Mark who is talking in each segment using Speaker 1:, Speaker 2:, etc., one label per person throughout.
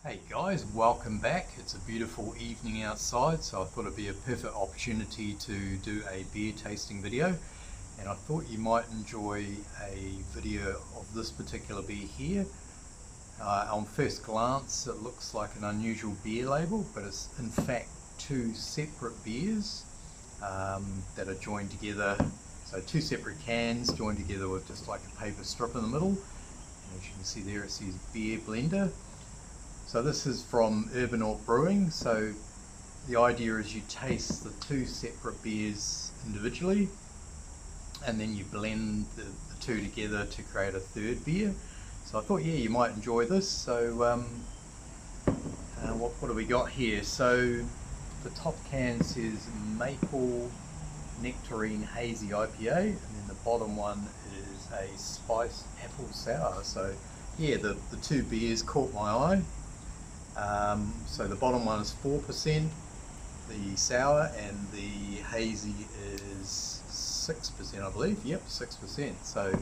Speaker 1: Hey guys, welcome back. It's a beautiful evening outside, so I thought it'd be a perfect opportunity to do a beer tasting video. And I thought you might enjoy a video of this particular beer here. On first glance, it looks like an unusual beer label, but it's in fact two separate beers that are joined together. So two separate cans joined together with just like a paper strip in the middle. And as you can see there, it says beer blender. So this is from Urbanaut Brewing. So the idea is you taste the two separate beers individually, and then you blend the two together to create a third beer. So I thought, yeah, you might enjoy this. So what do we got here? So the top can says Maple Nectarine Hazy IPA, and then the bottom one is a spiced apple sour. So yeah, the two beers caught my eye. So the bottom one is 4%, the sour, and the hazy is 6%, I believe. Yep, 6%. So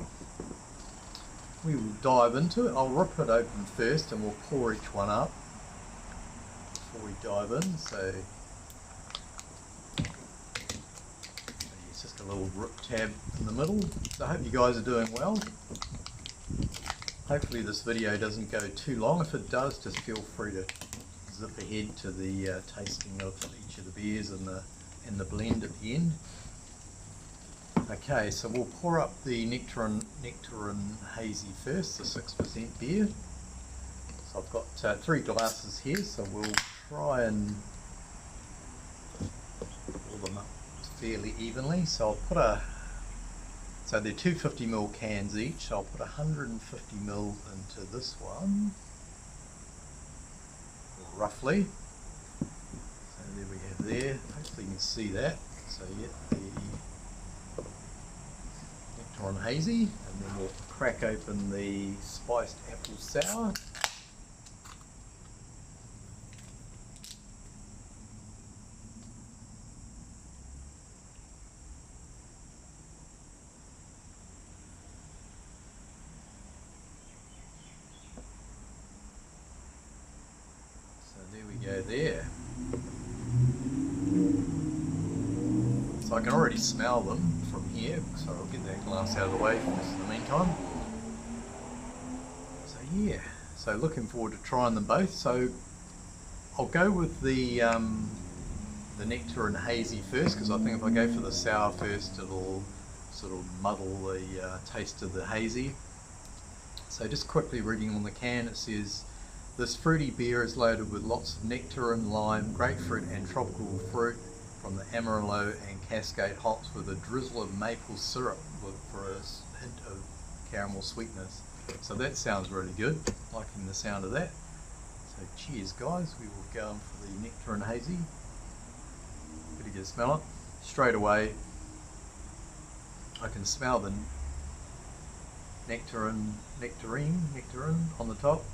Speaker 1: we will dive into it. I'll rip it open first and we'll pour each one up before we dive in. So it's just a little rip tab in the middle. So I hope you guys are doing well. Hopefully this video doesn't go too long. If it does, just feel free to zip ahead to the tasting of each of the beers and the blend at the end. Okay, so we'll pour up the Nectarine Hazy first, the 6% beer. So I've got 3 glasses here, so we'll try and pour them up fairly evenly. So I'll put so they're 250ml cans each, so I'll put 150ml into this one, roughly. So there we have there, hopefully you can see that. So yeah, the Nectarine Hazy, and then we'll crack open the spiced apple sour. There we go there. So I can already smell them from here, so I'll get that glass out of the way for us in the meantime. So yeah, so looking forward to trying them both. So I'll go with the Nectarine Hazy first, because I think if I go for the sour first, it'll sort of muddle the taste of the hazy. So just quickly reading on the can, it says, "This fruity beer is loaded with lots of nectarine, lime, grapefruit and tropical fruit from the Amarillo and Cascade hops, with a drizzle of maple syrup for a hint of caramel sweetness." So that sounds really good, liking the sound of that. So cheers guys, we will go in for the Nectarine Hazy. Pretty good smell it. Straight away I can smell the nectarine on the top.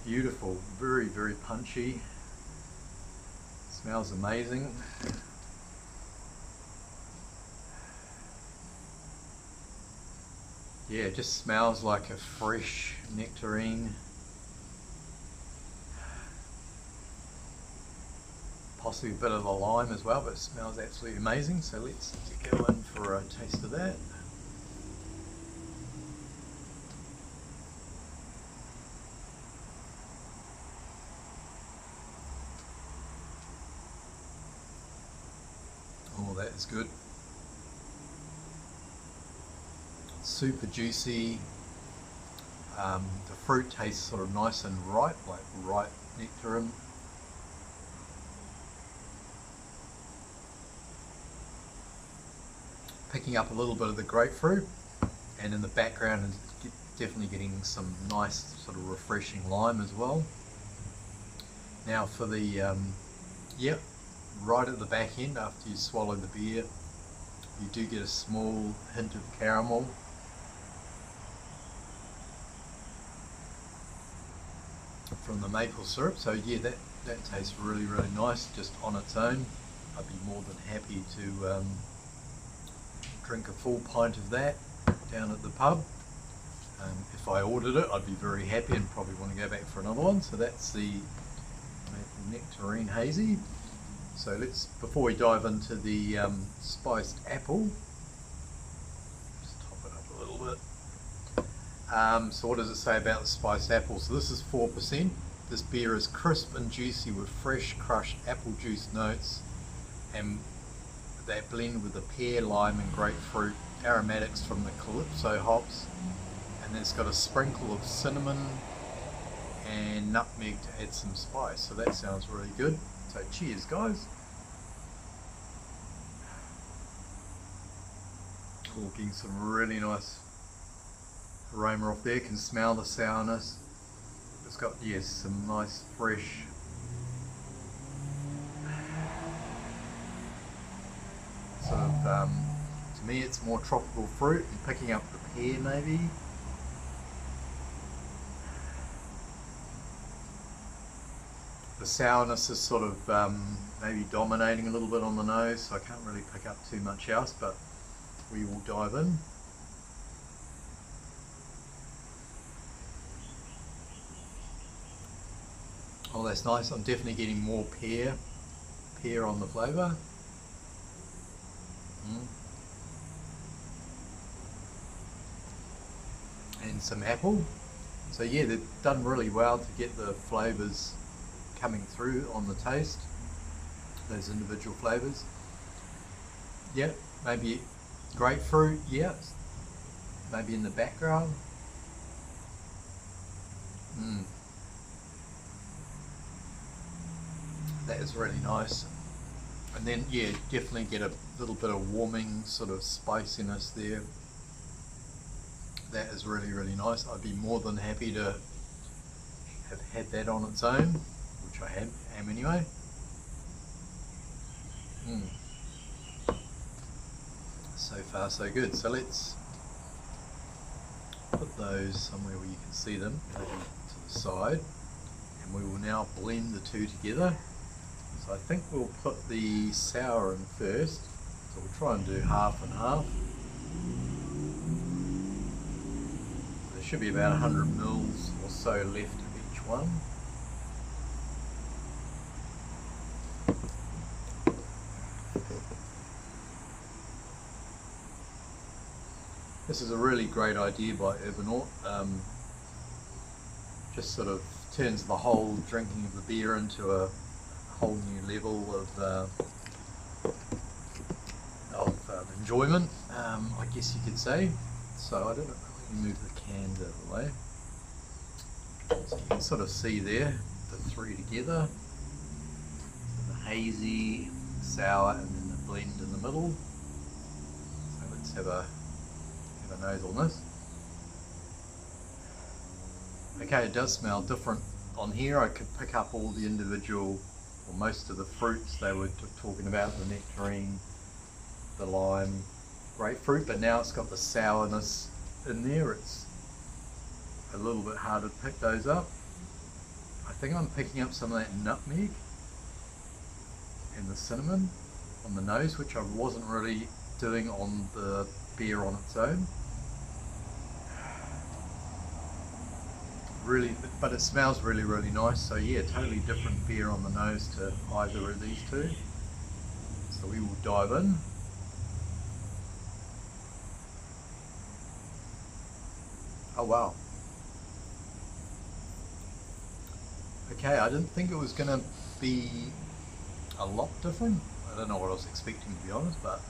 Speaker 1: Beautiful, very, very punchy. Smells amazing. Yeah, it just smells like a fresh nectarine. Possibly a bit of the lime as well, but it smells absolutely amazing. So let's go in for a taste of that. Oh, that is good. Super juicy. The fruit tastes sort of nice and ripe, like ripe nectarine. Picking up a little bit of the grapefruit, and in the background is definitely getting some nice sort of refreshing lime as well. Now for the yep, right at the back end, after you swallow the beer, you do get a small hint of caramel. From the maple syrup. So yeah, that tastes really, really nice just on its own. I'd be more than happy to drink a full pint of that down at the pub. If I ordered it, I'd be very happy and probably want to go back for another one. So that's the Maple Nectarine Hazy. So before we dive into the spiced apple, just top it up a little bit. So what does it say about the spiced apple? So this is 4%. This beer is crisp and juicy with fresh crushed apple juice notes, and that blend with the pear, lime and grapefruit aromatics from the Calypso hops. And then it's got a sprinkle of cinnamon and nutmeg to add some spice. So that sounds really good. So cheers, guys. Oh, getting some really nice aroma off there. Can smell the sourness. It's got, yes, some nice fresh sort of, to me it's more tropical fruit and picking up the pear maybe. The sourness is sort of maybe dominating a little bit on the nose, so I can't really pick up too much else, but we will dive in. Oh, that's nice. I'm definitely getting more pear on the flavour. And some apple. So yeah, they've done really well to get the flavours coming through on the taste, those individual flavours. Yeah, maybe grapefruit, yeah, maybe in the background. That is really nice. And then yeah, definitely get a little bit of warming sort of spiciness there. That is really, really nice. I'd be more than happy to have had that on its own, which I am anyway. So far so good. So let's put those somewhere where you can see them, maybe to the side, and we will now blend the two together. So I think we'll put the sour in first, so we'll try and do half and half. There should be about 100 mils or so left of each one. This is a really great idea by Urbanaut. Just sort of turns the whole drinking of the beer into a whole new level of enjoyment, I guess you could say. So I don't know, let me move the cans out of the way. So you can sort of see there the three together, the hazy, sour, and then the blend in the middle. So let's have a nose on this. Okay, it does smell different on here. I could pick up all the individual, or most of the fruits they were talking about, the nectarine, the lime, grapefruit, but now it's got the sourness in there. It's a little bit harder to pick those up. I think I'm picking up some of that nutmeg and the cinnamon on the nose, which I wasn't really doing on the beer on its own. Really, but it smells really, really nice. So yeah, totally different beer on the nose to either of these two. So we will dive in. Oh wow. Okay, I didn't think it was going to be a lot different. I don't know what I was expecting, to be honest, but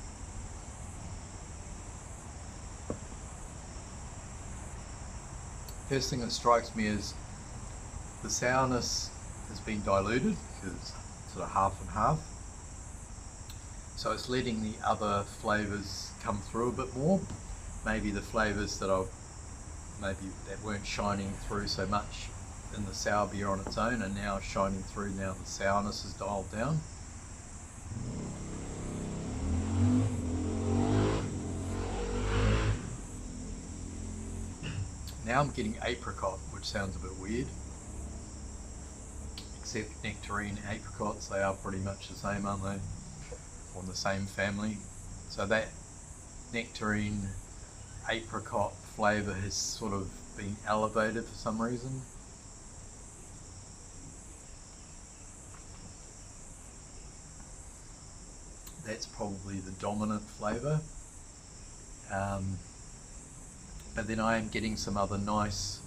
Speaker 1: first thing that strikes me is the sourness has been diluted, because it's sort of half and half. So it's letting the other flavours come through a bit more. Maybe the flavours that that weren't shining through so much in the sour beer on its own are now shining through now the sourness is dialed down. Now I'm getting apricot, which sounds a bit weird. Except nectarine, apricots, they are pretty much the same, aren't they? Or in the same family. So that nectarine, apricot flavour has sort of been elevated for some reason. That's probably the dominant flavour. But then I am getting some other nice,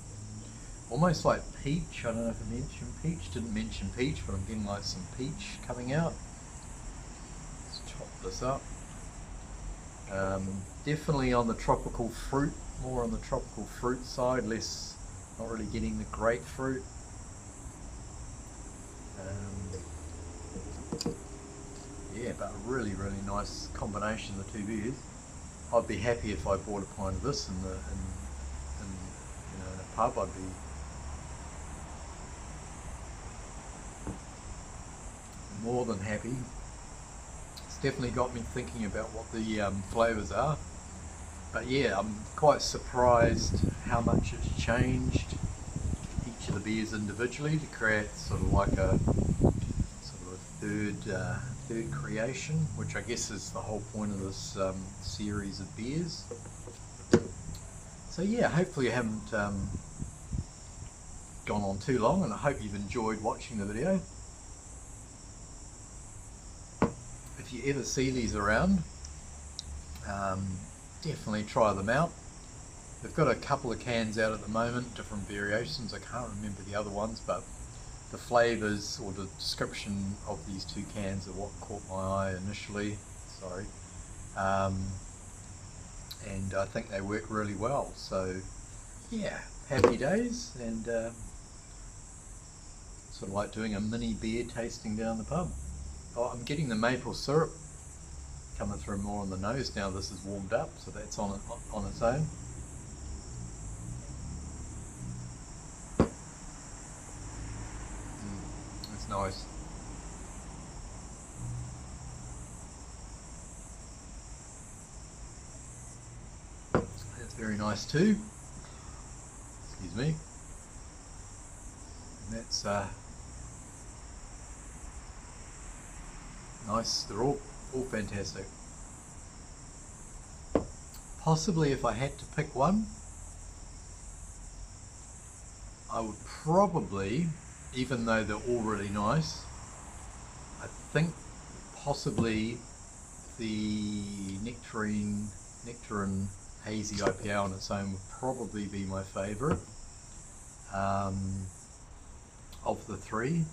Speaker 1: almost like peach. I don't know if I mentioned peach. Didn't mention peach, but I'm getting like some peach coming out. Let's chop this up. Definitely on the tropical fruit, more on the tropical fruit side, less, not really getting the grapefruit. Yeah, but a really nice combination of the two beers. I'd be happy if I bought a pint of this in a pub. I'd be more than happy. It's definitely got me thinking about what the flavours are. But yeah, I'm quite surprised how much it's changed each of the beers individually to create sort of like a third creation, which I guess is the whole point of this series of beers. So yeah, hopefully I haven't gone on too long, and I hope you've enjoyed watching the video. If you ever see these around, definitely try them out. They've got a couple of cans out at the moment, different variations. I can't remember the other ones, but the flavours or the description of these two cans are what caught my eye initially. Sorry. And I think they work really well. So yeah, happy days, and sort of like doing a mini beer tasting down the pub. Oh, I'm getting the maple syrup coming through more on the nose now. This is warmed up, so that's on its own. That's nice. That's very nice too. Excuse me. And that's nice. They're all fantastic. Possibly if I had to pick one, I would probably, even though they're all really nice, I think possibly the Nectarine Hazy IPA on its own would probably be my favourite of the three,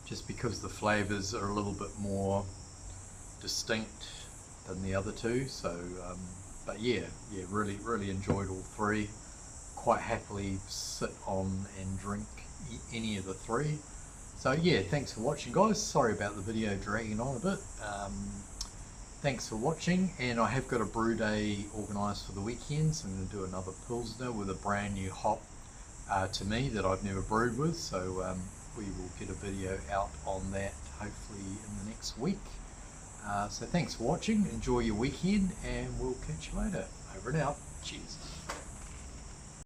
Speaker 1: just because the flavours are a little bit more distinct than the other two. So but yeah, really enjoyed all three. Quite happily sit on and drink any of the three. So yeah, thanks for watching guys. Sorry about the video dragging on a bit. Thanks for watching, and I have got a brew day organised for the weekend, so I'm going to do another Pilsner with a brand new hop to me that I've never brewed with. So we will get a video out on that hopefully in the next week. So thanks for watching, enjoy your weekend, and we'll catch you later. Over and out. Cheers.